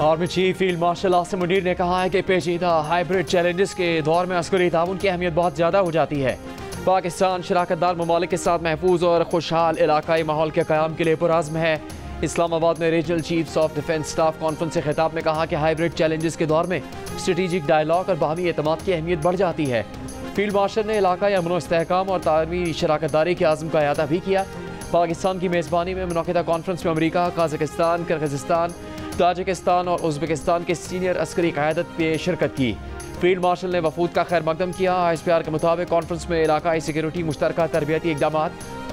Army chief field marshal Asim Munir ने कहा है कि पेचीदा हाइब्रिड चैलेंजेस के दौर में अस्करी ताउन की अहमियत बहुत ज़्यादा हो जाती है। पाकिस्तान शराकतदार ममालिक के साथ महफूज और खुशहाल इलाकाई माहौल के क़याम के लिए पुरज़्म है। इस्लामाबाद में regional chiefs of defence staff conference से खिताब में कहा कि हाइब्रिड चैलेंजेस के दौर में स्ट्रेटेजिक डायलॉग और बाहमी एतमाद की अहमियत बढ़ जाती है। फील्ड मार्शल ने इलाकाई अमन व इस्तेहकाम और तालमी शराकतदारी के आज़म का अयादा भी किया। पाकिस्तान की मेज़बानी में मुनक़िदा कॉन्फ्रेंस में अमरीका, काज़ाकिस्तान, किर्गिज़स्तान, ताजिकिस्तान और उज़्बेकिस्तान के सीनियर अस्करी क़यादत ने शिरकत की। फील्ड मार्शल ने वफूद का खैर मकदम किया। ISPR के मुताबिक कॉन्फ्रेंस में इलाकाई सिक्योरिटी, मुश्तरका तरबियती इक़दाम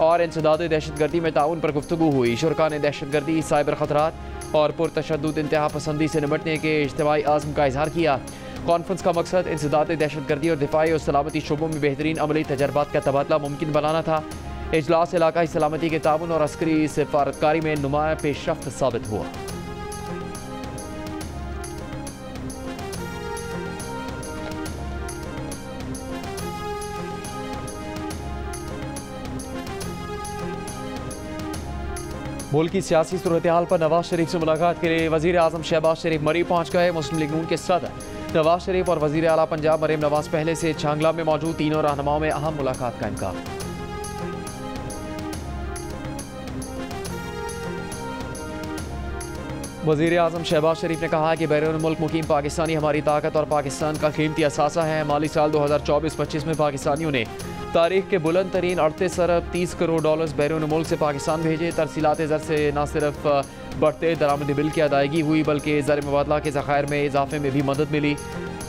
और इंसदाद दहशतगर्दी में ताउन पर गुफ्तगू हुई। शुरका ने दहशतगर्दी, साइबर ख़तरात और पुरतशद्दुद इंतहा पसंदी से निपटने के इज्तिमाई आज़म का इजहार किया। कॉन्फ्रेंस का मकसद इंसदाद दहशतगर्दी और दिफाई और सलामती शोबों में बेहतरीन अमली तजर्बात का तबादला मुमकिन बनाना था। इजलास इलाकाई सलामती के ताउन और अस्करी सिफारतकारी में नुमाया पेशरफ्त साबित हुआ। मुल्क की सियासी सूरत हाल पर नवाज शरीफ से मुलाकात के लिए वज़ीर आज़म शहबाज शरीफ मरी पहुँच गए। मुस्लिम लीग नून के सदर नवाज शरीफ और वज़ीर आला पंजाब मरीम नवाज पहले से छांगला में मौजूद तीनों रहनुमाओं में अहम मुलाकात का इम्कान। वज़ीर आज़म शहबाज शरीफ ने कहा कि बैरून मुल्क मुकीम पाकिस्तानी हमारी ताकत और पाकिस्तान का कीमती असासा है। माली साल 2024-25 में पाकिस्तानियों ने तारीख के बुलंद तरीन 38 अरब 30 करोड़ डॉलर्स बैरून मुल्क से पाकिस्तान भेजे। तरसीलात ज़र से न सिर्फ बढ़ते दरामदी बिल की अदायगी हुई बल्कि ज़र मुबादला के ज़खायर में इजाफे में भी मदद मिली।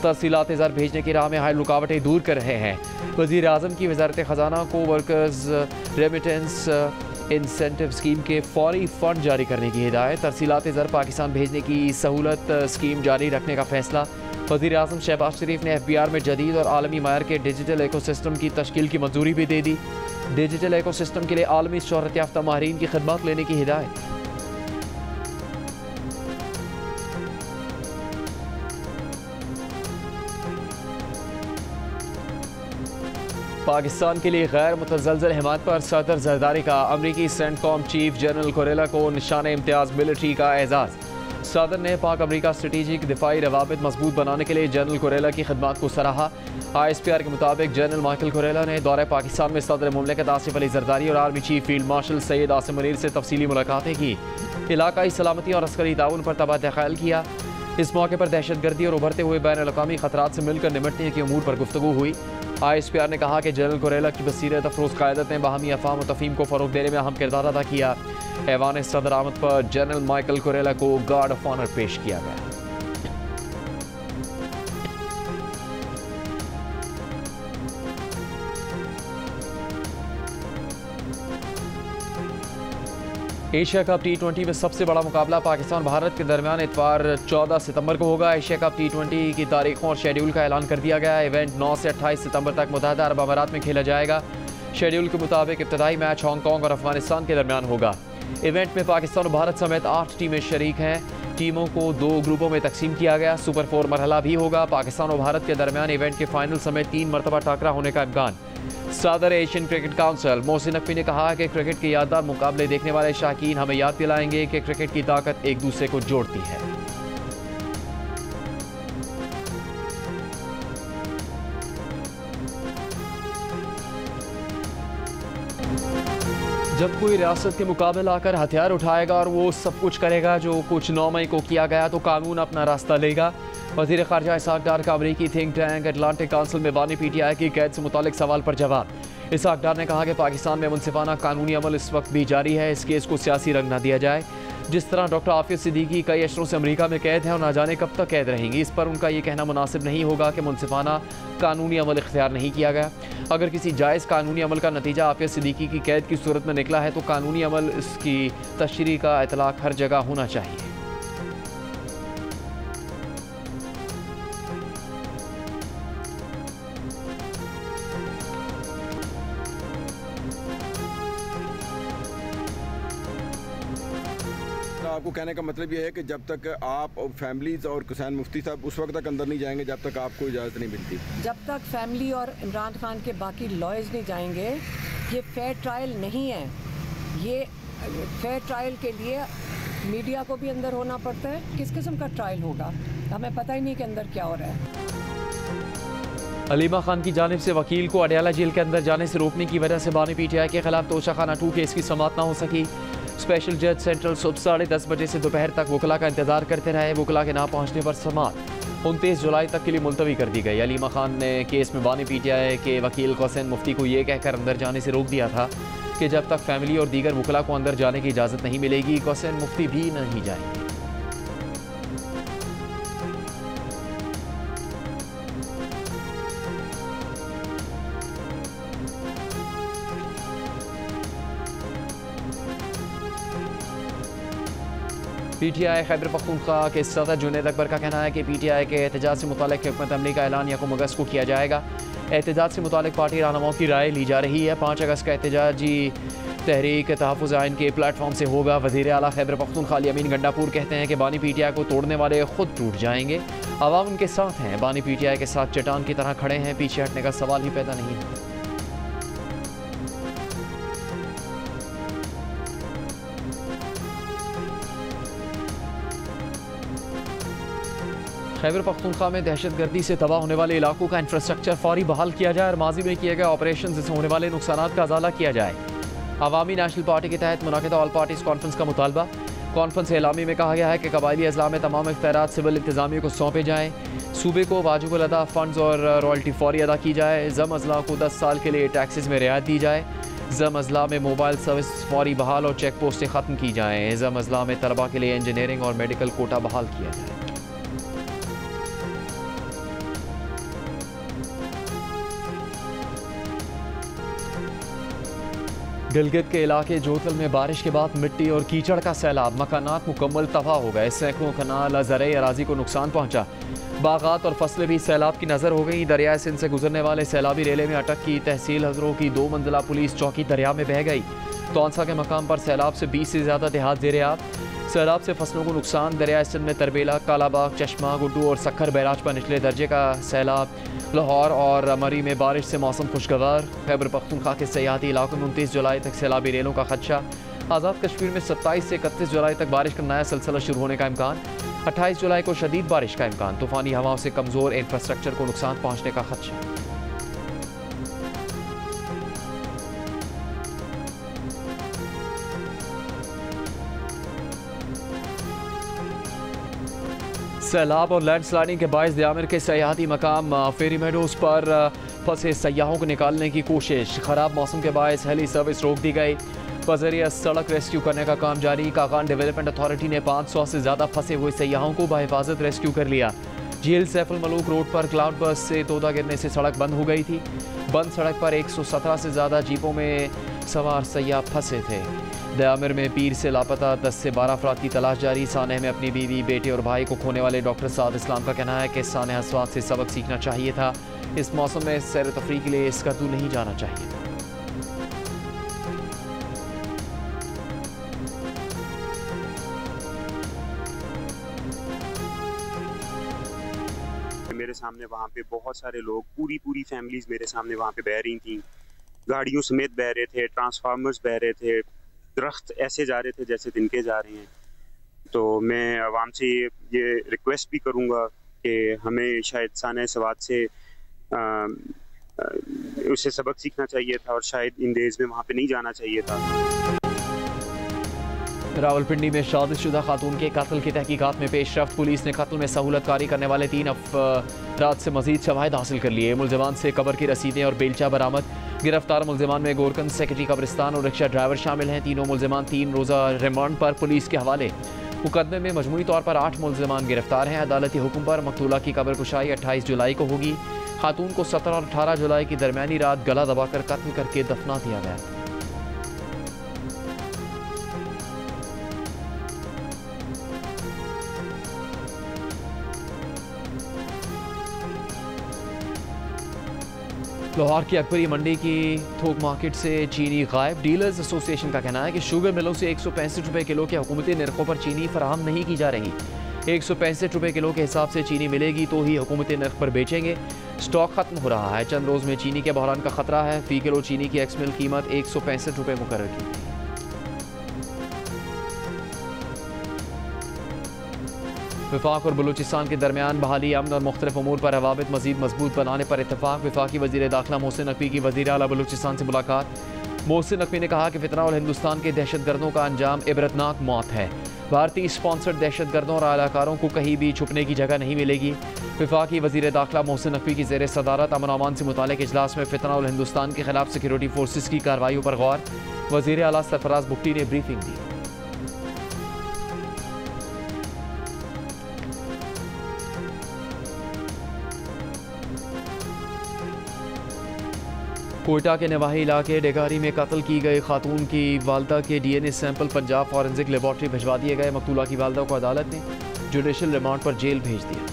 तरसीलात ज़र भेजने की राह में हाल रुकावटें दूर कर रहे हैं। वज़ीर आज़म की वज़ारत ख़जाना को वर्कर्स रेमिटेंस इंसेंटिव स्कीम के फौरी फ़ंड जारी करने की हिदायत। तरसीलात ज़र पाकिस्तान भेजने की सहूलत स्कीम जारी रखने का फैसला। वज़ीर आज़म शहबाज शरीफ ने FBR में जदीद और आलमी मायर के डिजिटल एकोसिस्टम की तश्कील की मंजूरी भी दे दी। डिजिटल एकोसिस्टम के लिए आलमी शोहरत याफ्ता माहिरीन की खिदमत लेने की हिदायत। पाकिस्तान के लिए गैर मुतज़लज़ल हिमायत पर सदर ज़रदारी का अमरीकी सेंटकॉम चीफ जनरल कुरेला को निशान इम्तियाज़ मिलिट्री का एजाज़। सदर ने पाक अमरीका स्ट्रेटेजिक दिफाई रवाबित मजबूत बनाने के लिए जनरल कुरेला की खिदमत को सराहा। ISPR के मुताबिक जनरल माइकल कुरेला ने दौरे पाकिस्तान में सदर मुमलिकत आसिफ अली जरदारी और army chief field marshal Syed Asim Munir से तफसीली मुलाकातें की। इलाकाई सलामती और अस्करी ताउन पर तबादला ख्याल किया। इस मौके पर दहशतगर्दी और उभरते हुए बैन अल-अक़वामी ख़तरात से मिलकर निपटने के उमूर पर गुफ्तगू हुई। ISPR ने कहा कि जनरल कुरेला की बसीरत अफरोज़ क़यादत ने बाहमी अफ़ाम व तफ़हीम को फ़रोग़ देने में अहम किरदार अदा किया। ऐवान सदर आमद पर जनरल माइकल कुरेला को गार्ड ऑफ ऑनर पेश किया गया। एशिया कप T20 में सबसे बड़ा मुकाबला पाकिस्तान भारत के दरमियान इतवार 14 सितंबर को होगा। एशिया कप T20 की तारीखों और शेड्यूल का ऐलान कर दिया गया है। इवेंट 9 से 28 सितंबर तक मुत्तहदा अरब अमारात में खेला जाएगा। शेड्यूल के मुताबिक इब्तदाई मैच हांगकॉन्ग और अफगानिस्तान के दरमियान होगा। इवेंट में पाकिस्तान और भारत समेत 8 टीमें शरीक हैं। टीमों को 2 ग्रुपों में तकसीम किया गया। सुपर 4 मरहला भी होगा। पाकिस्तान और भारत के दरमियान इवेंट के फाइनल समेत 3 मरतबा टाकरा होने का इम्कान। सदर Asian cricket council Mohsin Naqvi ने कहा कि क्रिकेट के यादगार मुकाबले देखने वाले शाकीन हमें याद दिलाएंगे कि क्रिकेट की ताकत एक दूसरे को जोड़ती है। जब कोई रियासत के मुकाबले आकर हथियार उठाएगा और वो सब कुछ करेगा जो कुछ 9 मई को किया गया तो कानून अपना रास्ता लेगा। वज़ीर ख़ारजा इसहाक़ डार का अमरीकी थिंक टैंक अटलांटिक काउंसिल में बानी PTI की कैद से मुतालिक सवाल पर जवाब। इसहाक़ डार ने कहा कि पाकिस्तान में मुनसिफाना कानूनी अमल इस वक्त भी जारी है। इस केस को सियासी रंग न दिया जाए। जिस तरह डॉक्टर आफिया सिद्दीकी कई अशरों से अमरीका में कैद है और न जाने कब तक कैद रहेंगी, इस पर उनका ये कहना मुनासिब नहीं होगा कि मुनसिफाना कानूनी अमल इख्तियार नहीं किया गया। अगर किसी जायज़ कानूनी अमल का नतीजा आफिया सिद्दीकी की कैद की सूरत में निकला है तो कानूनी अमल इसकी तशरीह का इतलाक हर जगह होना चाहिए। आपको कहने का मतलब ये है कि जब तक आप और फैमिलीज और किसान मुफ्ती साहब उस वक्त तक अंदर नहीं जाएंगे जब तक आपको इजाज़त नहीं मिलती। जब तक फैमिली और इमरान खान के बाकी लॉयर्स नहीं जाएंगे, ये फेयर ट्रायल नहीं है। ये फेयर ट्रायल के लिए मीडिया को भी अंदर होना पड़ता है। किस किस्म का ट्रायल होगा, हमें पता ही नहीं कि अंदर क्या हो रहा है। अलीमा खान की जानिब से वकील को अडयाला जेल के अंदर जाने से रोकने की वजह से बानी PTI के खिलाफ तोशाखाना 2 केस की समाअत ना हो सकी। स्पेशल जज सेंट्रल सुबह 10:30 बजे से दोपहर तक वकला का इंतजार करते रहे। वकला के ना पहुंचने पर समाअत 29 जुलाई तक के लिए मुलतवी कर दी गई। अलीमा खान ने केस में बानी PTI के वकील हुसैन मुफ्ती को यह कहकर अंदर जाने से रोक दिया था कि जब तक फैमिली और दीगर वकला को अंदर जाने की इजाज़त नहीं मिलेगी हुसैन मुफ्ती भी नहीं जाएंगे। PTI खैबर पख्तूनख्वा के सदर जुनैद अकबर का कहना है कि PTI के एहतजाज से मुतालिक हुकूमत अमली का ऐलान 1 अगस्त को किया जाएगा। एहतजाज से मुतालिक पार्टी रहनुमाओं की राय ली जा रही है। 5 अगस्त का एहतजाजी तहरीक तहफ़्फ़ुज़ आइन के प्लेटफॉर्म से होगा। वज़ीर आला खैबर पख्तूनख्वा अमीन गंडापुर कहते हैं कि बानी PTI को तोड़ने वाले खुद टूट जाएंगे। अवाम उनके साथ हैं। बानी PTI के साथ चट्टान की तरह खड़े हैं, पीछे हटने का सवाल ही पैदा नहीं है। खैबर पख्तूनख्वा में दहशतगर्दी से तबाह होने वाले इलाकों का इंफ्रास्ट्रक्चर फौरी बहाल किया जाए और माजी में किए गए ऑपरेशन से होने वाले नुकसानात का अजाला किया जाए। अवामी नेशनल पार्टी के तहत मुनाकिदा ऑल पार्टीज कॉन्फ्रेंस का मुतालबा। कॉन्फ्रेंस एलामी में कहा गया है कि कबायली अजला में तमाम इख्तियारात सिविल इंतजामिया को सौंपे जाएँ। सूबे को वाजिब अदा फंड्स और रॉयल्टी फौरी अदा की जाए। जम अजला को 10 साल के लिए टैक्सेस में रियायत दी जाए। जम अजला में मोबाइल सर्विस फौरी बहाल और चेक पोस्टें ख़त्म की जाएँ। जम अजला में तलबा के लिए इंजीनियरिंग और मेडिकल कोटा बहाल किया जाए। गिलगित के इलाके जोतल में बारिश के बाद मिट्टी और कीचड़ का सैलाब, मकानात मुकम्मल तबाह हो गए। सैकड़ों कनाल ज़रई अराजी को नुकसान पहुंचा। बागात और फसलें भी सैलाब की नज़र हो गई। दरिया सिंध से गुजरने वाले सैलाबी रेले में अटक की तहसील हजरों की 2 मंजिला पुलिस चौकी दरिया में बह गई। तौंसा के मकाम पर सैलाब से 20 से ज़्यादा देहात ज़ेर-ए-आब। सैलाब से फसलों को नुकसान। दरिया सिंध में तरबेला, कालाबाग, चश्मा, गुड्डू और सक्खर बैराज पर निचले दर्जे का सैलाब। लाहौर और मरी में बारिश से मौसम खुशगवार। खैबर पख्तूनख्वा के सयाहती इलाकों में 29 जुलाई तक सैलाबी रेलों का खदशा। आज़ाद कश्मीर में 27 से 31 जुलाई तक बारिश का नया सिलसिला शुरू होने का इम्कान। 28 जुलाई को शदीद बारिश का इम्कान। तूफ़ानी हवाओं से कमज़ोर इंफ्रास्ट्रक्चर को नुकसान पहुँचने का खदशा। सैलाब और लैंडस्लाइडिंग के बायस दयामिर के सयाहती मकाम फेरी मेडोज पर फंसे सयाहों को निकालने की कोशिश। ख़राब मौसम के बायस हेली सर्विस रोक दी गई। बज़रिया सड़क रेस्क्यू करने का काम जारी। कागान डेवलपमेंट अथॉरिटी ने 500 से ज़्यादा फंसे हुए सयाहों को बहिफाजत रेस्क्यू कर लिया। झील सैफुल मलूक रोड पर क्लाउड बर्स्ट से तोता गिरने से सड़क बंद हो गई थी। बंद सड़क पर 117 से ज़्यादा जीपों में सवार सयाह फंसे थे। दयामिर में पीर से लापता 10 से 12 अफराद की तलाश जारी। सानेह में अपनी बीवी, बेटे और भाई को खोने वाले डॉक्टर साद इस्लाम का कहना है कि सानेह अस्वाद से सबक सीखना चाहिए था। इस मौसम में सैर तफरी के लिए स्कर्दू नहीं जाना चाहिए था। मेरे सामने वहाँ पे बहुत सारे लोग, पूरी फैमिलीज मेरे सामने वहाँ पे बह रही थी। गाड़ियों समेत बह रहे थे, ट्रांसफार्मर्स बह रहे थे, दरख्त ऐसे जा रहे थे जैसे तिनके जा रहे हैं। तो मैं आवाम से ये रिक्वेस्ट भी करूँगा कि हमें शायद साने सवाद से उससे सबक सीखना चाहिए था और शायद इन डेज में वहाँ पे नहीं जाना चाहिए था। रावलपिंडी में शादीशुदा खातून के कत्ल की तहकीकात में पेशरफ्त। पुलिस ने कत्ल में सहूलतकारी करने वाले 3 अफराद से मजीद शवाहिद हासिल कर लिए। मुलजमान से कब्र की रसीदें और बेलचा बरामद। गिरफ्तार मुलजमान में गोरकंद सेक्रेटरी कब्रिस्तान और रिक्शा ड्राइवर शामिल हैं। तीनों मुलजमान 3 रोज़ा रिमांड पर पुलिस के हवाले। मुकदमे में मजमूई तौर पर 8 मुलजमान गिरफ्तार हैं। अदालती हुक्म पर मकतूला की कब्र कुशाई 28 जुलाई को होगी। खातून को 17 और 18 जुलाई की दरमियानी रात गला दबाकर कत्ल करके दफना दिया गया। लाहौर की अकबरी मंडी की थोक मार्केट से चीनी गायब। डीलर्स एसोसिएशन का कहना है कि शुगर मिलों से 165 रुपये किलो के हुकूमती निर्खों पर चीनी फराहम नहीं की जा रही। 165 रुपये किलो के हिसाब से चीनी मिलेगी तो ही हुकूमती निर्ख पर बेचेंगे। स्टॉक खत्म हो रहा है। चंद रोज़ में चीनी के बहरान का खतरा है। फ़ी किलो चीनी की एक्स मिल कीमत 165 रुपये मुकर्रर की। वफाक और बलूचिस्तान के दरमियान बहाली अमन और मुख्तलिफ अमूर पर रवाबित मजीद मजबूत बनाने पर इतफाक। वफाकी वज़ीर दाखिला मोहसिन नकवी की वज़ीर आला बलूचिस्तान से मुलाकात। मोहसिन नकवी ने कहा कि फितना और हिंदुस्तान के दहशतगर्दों का अंजाम इबरतनाक मौत है। भारतीय स्पॉन्सर्ड दहशतगर्दों और आलाकारों को कहीं भी छुपने की जगह नहीं मिलेगी। वफाकी वज़ीर दाखिला मोहसिन नकवी की ज़ेर सदारत अमन अमान से मुताल्लिक़ इजलास में फितना और हिंदुस्तान के खिलाफ सिक्योरिटी फोर्सेस की कार्रवाइयों पर गौर। वज़ीर आला सरफराज बुख्ती ने ब्रीफिंग दी। कोयटा के नवाही इलाके डेगारी में कत्ल की गई खातून की वालदा के DNA sample Punjab forensic laboratory भिजवा दिए गए। मकतूला की वालदा को अदालत ने जुडिशल रिमांड पर जेल भेज दिया।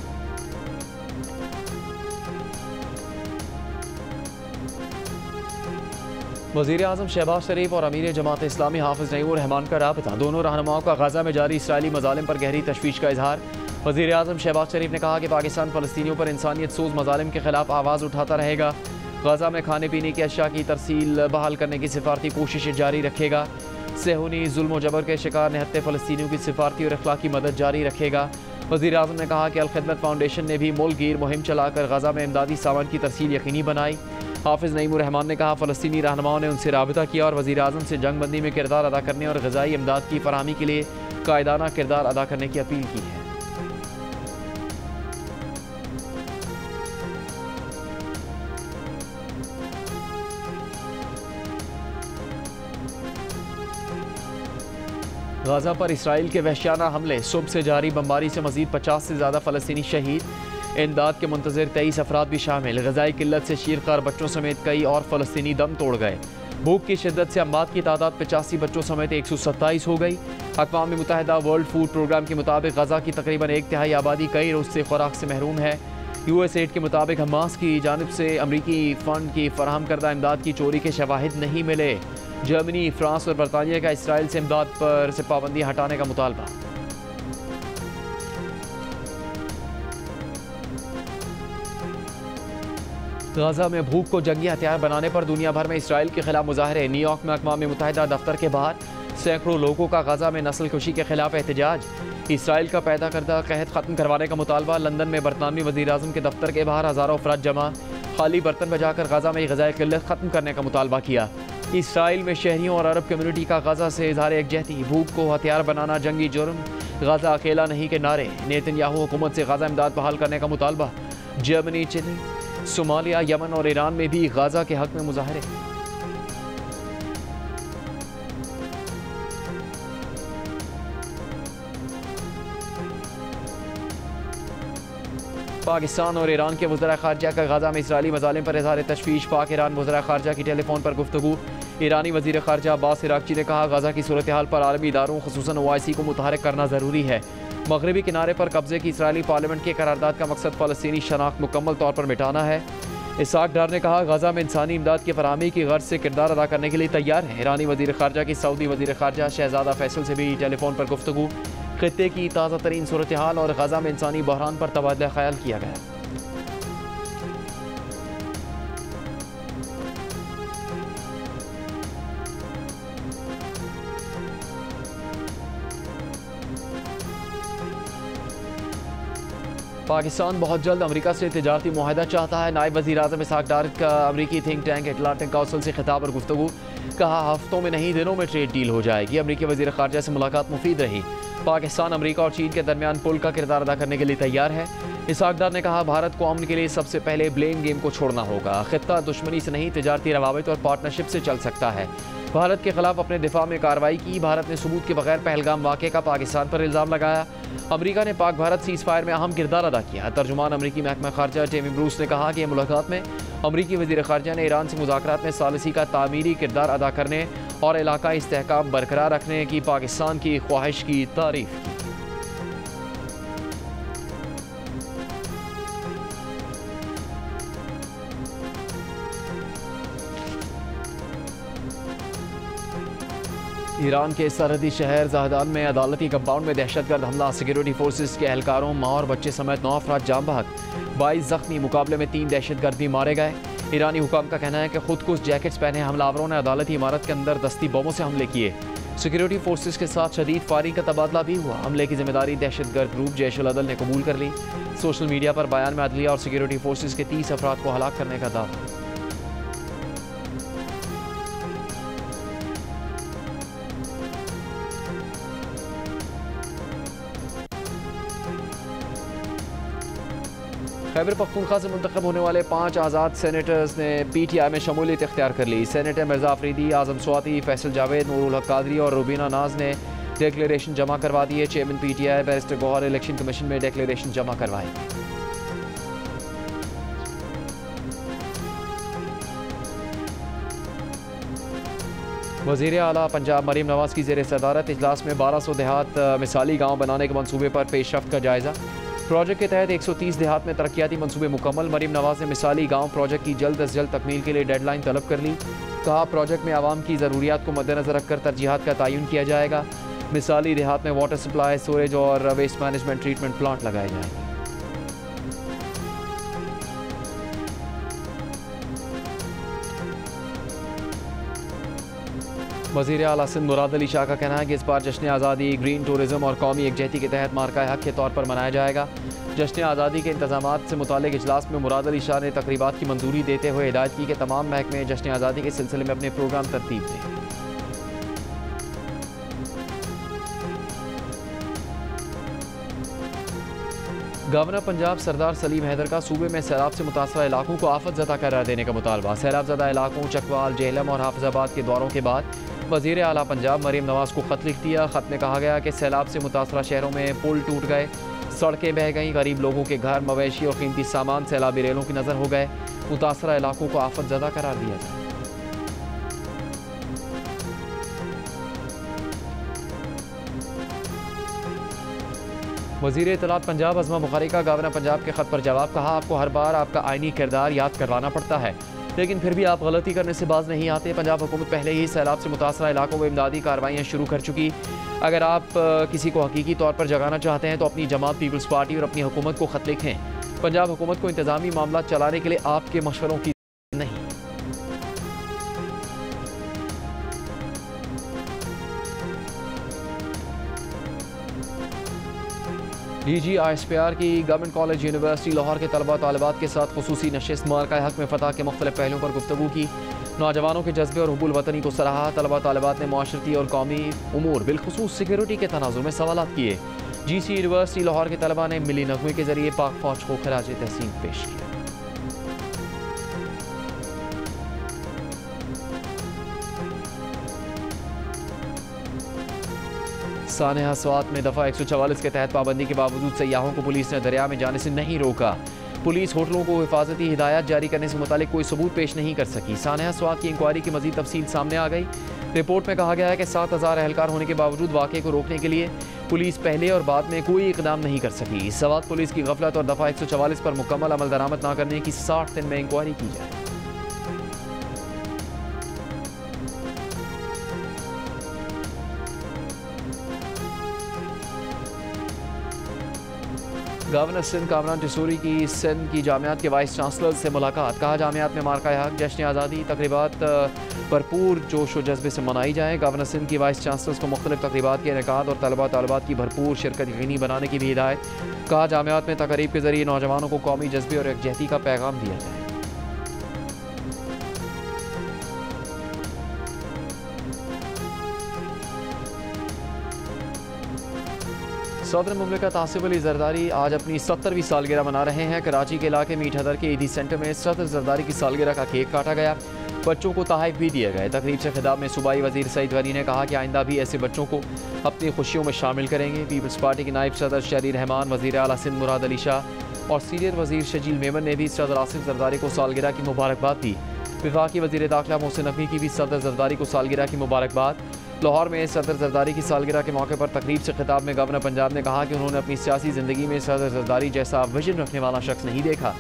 वज़ीर आज़म शहबाज शरीफ और अमीर जमात इस्लामी हाफिज नईमुर रहमान का राबता। दोनों रहनुमाओं का गाजा में जारी इसराइली मजालिम पर गहरी तशवीश का इजहार। वज़ीर आज़म शहबाज शरीफ ने कहा कि पाकिस्तान फ़लस्तीनियों पर इंसानियत सोज मजालिम के खिलाफ आवाज़ उठाता रहेगा। गाजा में खाने पीने की अशिया की तरसील बहाल करने की सिफारती कोशिशें जारी रखेगा। सेहूनी जुल्म व जबर के शिकार निहत्ते फ़लस्तीनियों की सिफारती और अखलाकी मदद जारी रखेगा। वज़ीर आज़म ने कहा कि अल-खिदमत फाउंडेशन ने भी मुल्क गिर मुहिम चलाकर गाजा में इमदादी सामान की तरसील यकीनी बनाई। हाफिज़ नईमुर रहमान ने कहा फ़लस्तीनी रहनुमाओं ने उनसे राबिता किया और वज़ीर आज़म से जंग बंदी में किरदार अदा करने और ग़िज़ाई इमदाद की फराहमी के लिए कायदाना किरदार अदा करने की अपील की है। गाजा पर इसराइल के वहशियाना हमले, सुबह से जारी बमबारी से मजीद 50 से ज़्यादा फ़लस्तीनी शहीद। इमदाद के मुंतज़िर 23 अफराद भी शामिल। ग़िज़ाई किल्लत से शीरखार बच्चों समेत कई और फ़लस्तीनी दम तोड़ गए। भूख की शिद्दत से अम्वात की तादाद 85 बच्चों समेत 127 हो गई। अक़वाम मुत्तहिदा वर्ल्ड फूड प्रोग्राम के मुताबिक गजा की तकरीबन 1/3 आबादी कई रोज़ से खुराक से महरूम है। USAID के मुताबिक हमास की जानिब से अमरीकी फ़ंड की फराहम करदा इमदाद की चोरी के शवाहिद नहीं मिले। जर्मनी, फ्रांस और बरतानिया का इसराइल से इमदाद पर से पाबंदी हटाने का मुतालबा। गाजा में भूख को जंगी हथियार बनाने पर दुनिया भर में इसराइल के खिलाफ मुजाहरे। न्यूयॉर्क में अक़वाम मुत्तहिदा दफ्तर के बाहर सैकड़ों लोगों का गाजा में नस्ल कुशी के खिलाफ एहतजाज। इसराइल का पैदा करदा कहत ख़त्म करवाने का मुतालबा। लंदन में बरतानवी वज़ीर आज़म के दफ्तर के बाहर हज़ारों अफराद जमा। खाली बर्तन बजाकर गाजा में ग़िज़ाई किल्लत ख़त्म करने का मुतालबा किया। इसराइल में शहरियों और अरब कम्युनिटी का गाजा से इज़हार यकजहती। भूख को हथियार बनाना जंगी जुर्म, गाजा अकेला नहीं के नारे। नेतन्याहू हुकूमत से गाजा इमदाद बहाल करने का मुतालबा। जर्मनी, चिली, सोमालिया, यमन और ईरान में भी गाजा के हक में मुजाहरे। पाकिस्तान और ईरान के वज़ीर ख़ारजा का गाजा में इसराइली मज़ालिम पर इज़हार तशवीश। पाक ईरान वज़ीर ख़ारजा की टेलीफोन पर गुफ्तगू। ईरानी वज़ीर ख़ारजा अब्बास इराक़ची ने कहा गाजा की सूरत हाल पर आलमी इदारों ख़ुसूसन OIC को मुतहरिक करना ज़रूरी है। मगरबी किनारे पर कब्जे की इसराइली पार्लियामेंट की करारदाद का मकसद फ़लस्तीनी शनाख्त मुकम्मल तौर पर मिटाना है। इसाक डार ने कहा गाजा में इंसानी इमदाद की फराहमी की गर्ज से किरदार अदा करने के लिए तैयार है। ईरानी वज़ीर ख़ारजा की सऊदी वज़ीर ख़ारजा शहज़ादा फैसल से भी टेलीफोन पर गुफ्तगू। खित्ते की ताज़ा तरीन सूरत हाल और गाजा में इंसानी बहरान पर तबादला ख्याल किया गया। पाकिस्तान बहुत जल्द अमेरिका से तिजारती मुआहदा चाहता है। नायब वज़ीर आज़म इसाक डार का अमरीकी थिंक टैंक अटलांटिक काउंसिल से खिताब और गुफ्तगू। कहा हफ्तों में नहीं दिनों में ट्रेड डील हो जाएगी। अमरीकी वज़ीर ख़ारजा से मुलाकात मुफीद रही। पाकिस्तान अमरीका और चीन के दरमियान पुल का किरदार अदा करने के लिए तैयार है। इसाक डार ने कहा भारत को अमन के लिए सबसे पहले ब्लेम गेम को छोड़ना होगा। खित्ता दुश्मनी से नहीं तिजारती रवाबित और पार्टनरशिप से चल सकता है। भारत के खिलाफ अपने दिफा में कार्रवाई की। भारत ने सबूत के बगैर पहलगाम वाक़े का पाकिस्तान पर इल्ज़ाम लगाया। अमरीका ने पाक भारत सीज़ फायर में अहम किरदार अदा किया। तर्जुमान अमरीकी महकमा ख़ारजा टेमी ब्रूस ने कहा कि मुलाकात में अमरीकी वज़ीर ख़ारजा ने ईरान से मुज़ाकरात में सालिसी का तामीरी किरदार अदा करने और इलाकाई इस्तेहकाम बरकरार रखने की पाकिस्तान की ख्वाहिश की तारीफ़ की। ईरान के सरहदी शहर ज़हदान में अदालती कंपाउंड में दहशतगर्द हमला। सिक्योरिटी फोर्सेस के एहलकारों, माँ और बच्चे समेत 9 अफराद जाम बहक, 22 जख्मी। मुकाबले में 3 दहशतगर्द भी मारे गए। ईरानी हुकाम का कहना है कि खुदकुश जैकेट्स पहने हमलावरों ने अदालती इमारत के अंदर दस्ती बमों से हमले किए। सिक्योरिटी फोर्सेस के साथ शदीद फायरिंग का तबादला भी हुआ। हमले की जिम्मेदारी दहशतगर्द ग्रुप जैश उल अदल ने कबूल कर ली। सोशल मीडिया पर बयान में अदलिया और सिक्योरिटी फोर्सेस के 30 अफराद को हलाक करने का दावा। खैबर पख्तूनख्वा से मुंतखब होने वाले 5 आज़ाद सेनेटर्स ने PTI में शमूलियत इख्तियार कर ली। सेनेटर मिर्ज़ा अफरीदी, आज़म स्वाति, फैसल जावेद, नूरुल हक कादरी और रुबीना नाज ने डिक्लेरेशन जमा करवा दिए। Chairman PTI barrister Gohar election commission में डिक्लेरेशन जमा करवाएंगे। वज़ीर आला पंजाब मरीम नवाज की ज़ेर सदारत इजलास में 1200 देहात मिसाली गाँव बनाने के मनसूबे पर पेशरफ्त का जायज़ा। प्रोजेक्ट के तहत 130 देहात में तरक्याती मनसूबे मुकम्मल। मरीम नवाज ने मिसाली गाँव प्रोजेक्ट की जल्द अज जल्द तकमील के लिए डेडलाइन तलब कर ली। कहा प्रोजेक्ट में आवाम की ज़रूरियात को मद्देनज़र रखकर तरजीहात का तयन किया जाएगा। मिसाली देहात में वाटर सप्लाई, स्टोरेज और वेस्ट मैनेजमेंट ट्रीटमेंट प्लांट लगाए जाएंगे। वज़ीर आला सिंध मुराद अली शाह का कहना है कि इस बार जश्न आज़ादी ग्रीन टूरिज़्म और कौमी यकजहती के तहत मार्का हक के तौर पर मनाया जाएगा। जश्न आज़ादी के इंतजामात से मुतालिक इजलास में मुराद अली शाह ने तकरीबात की मंजूरी देते हुए हिदायत की कि तमाम महकमे जश्न आज़ादी के सिलसिले में अपने प्रोग्राम तरतीब दें। गवर्नर पंजाब सरदार सलीम हैदर का सूबे में सैलाब से मुतासरा इलाकों को आफत ज़दा करार देने का मुतालबा। सैलाब ज़दा इलाकों चकवाल, जेहलम और हाफिजाबाद के दौरों के बाद वज़ीर आला पंजाब मरीम नवाज को ख़त लिख दिया। ख़त में कहा गया कि सैलाब से मुतासरा शहरों में पुल टूट गए, सड़कें बह गईं, गरीब लोगों के घर, मवेशी और कीमती सामान सैलाबी रेलों की नज़र हो गए। मुतासरा इलाकों को आफत ज़दा करार दिया जाए। वज़ीर इत्तलात पंजाब अज़मा बुखारी का गवर्नर पंजाब के ख़त पर जवाब। कहा आपको हर बार आपका आइनी किरदार याद करवाना पड़ता है, लेकिन फिर भी आप गलती करने से बाज नहीं आते। पंजाब हुकूमत पहले ही सैलाब से मुतासरा इलाकों में इमदादी कार्रवाइयाँ शुरू कर चुकी। अगर आप किसी को हकीकी तौर पर जगाना चाहते हैं तो अपनी जमात पीपल्स पार्टी और अपनी हुकूमत को ख़त लिखें। पंजाब हुकूमत को इंतज़ामी मामला चलाने के लिए आपके मशवरों की नहीं। DG ISPR की गवर्नमेंट कॉलेज यूनिवर्सिटी लाहौर के तलबा तालिबात के साथ खुसूसी नशिस्त मार्का हक में फ़तह के मुख्तलिफ पहलुओं पर गुफ्तगू की। नौजवानों के जज्बे और हुब्बुल वतनी को सराहा। तलबा तालिबात ने माशरती और कौमी उमूर बिलखुसूस सिक्योरिटी के तनाजुर में सवालात किए। GC यूनिवर्सिटी लाहौर के तलबा ने मिली नगमे के जरिए पाक फौज को खराज तहसीन पेश किया। सानेहा स्वात में दफ़ा 144 के तहत पाबंदी के बावजूद सयाहों को पुलिस ने दरिया में जाने से नहीं रोका। पुलिस होटलों को हिफाजती हिदायत जारी करने से मुतालिक कोई सबूत पेश नहीं कर सकी। सानेहा स्वात की इंक्वायरी की मजीद तफसील सामने आ गई। रिपोर्ट में कहा गया है कि 7000 एहलकार होने के बावजूद वाक़े को रोकने के लिए पुलिस पहले और बाद में कोई इकदाम नहीं कर सकी। स्वात पुलिस की गफलत और दफ़ा 144 पर मुकम्मल अमल दरामद न करने की 60 दिन में इंक्वायरी की जाए। गवर्नर सिंध कामरान टिसूरी की सिंध की जामियात के वाइस चांसलर से मुलाकात। कहा जामियात में मार्का हक जश्न आज़ादी तकरीबात भरपूर जोश व जज्बे से मनाई जाए। गवर्नर सिंध की वाइस चांसलर्स को मुख्तलिफ तकरीबात के इनेकाद और तलबा तालिबात की भरपूर शिरकत यकीनी बनाने की भी हिदायत। कहा जामियात में तकरीब के जरिए नौजवानों को कौमी जज्बे और यकजहती का पैगाम दिया जाए। सदर मुमलिकत आसिफ अली जरदारी आज अपनी 70वीं सालगिरह मना रहे हैं। कराची के इलाके मीट हदर के ईदी सेंटर में सदर जरदारी की सालगिरह का केक काटा गया। बच्चों को तोहफे भी दिए गए। तकरीब से खिताब में सूबाई वजीर सईद गनी ने कहा कि आइंदा भी ऐसे बच्चों को अपनी खुशियों में शामिल करेंगे। पीपल्स पार्टी के नायब सदर शहरी रहमान, वजीर आला सिंध मुराद अली शाह और सीनियर वजीर शजील मेमन ने भी सदर आसिफ जरदारी को सालगिरह की मुबारकबाद दी। वफाकी वजीर दाखिला मोहसिन नकवी की भी सदर जरदारी को सालगिरह की मुबारकबाद। लाहौर में सदर जरदारी की सालगिरह के मौके पर तकरीब से खिताब में गवर्नर पंजाब ने कहा कि उन्होंने अपनी सियासी ज़िंदगी में सदर जरदारी जैसा विजन रखने वाला शख्स नहीं देखा।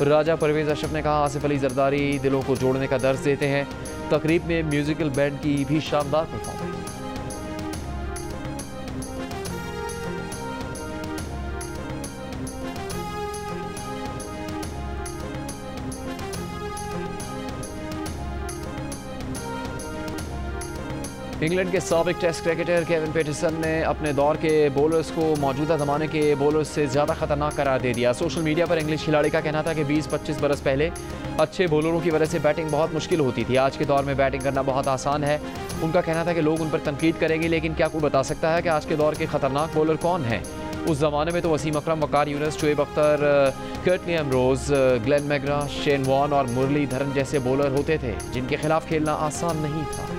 राजा परवेज़ अशरफ ने कहा आसिफ अली जरदारी दिलों को जोड़ने का दर्ज देते हैं। तकरीब में म्यूजिकल बैंड की भी शानदार परफॉर्मेंस। इंग्लैंड के साबिक टेस्ट क्रिकेटर केविन पीटरसन ने अपने दौर के बॉलर्स को मौजूदा ज़माने के बॉलर्स से ज़्यादा ख़तरनाक करार दे दिया। सोशल मीडिया पर इंग्लिश खिलाड़ी का कहना था कि 20-25 बरस पहले अच्छे बॉलरों की वजह से बैटिंग बहुत मुश्किल होती थी, आज के दौर में बैटिंग करना बहुत आसान है। उनका कहना था कि लोग उन पर तनकीद करेंगे, लेकिन क्या कोई बता सकता है कि आज के दौर के ख़तरनाक बॉलर कौन हैं? उस ज़माने में तो Wasim Akram, Waqar Younis, Shoaib Akhtar, Courtney Ambrose, Glenn McGrath, Shane Warne और मुरलीधरन जैसे बॉलर होते थे जिनके खिलाफ खेलना आसान नहीं था।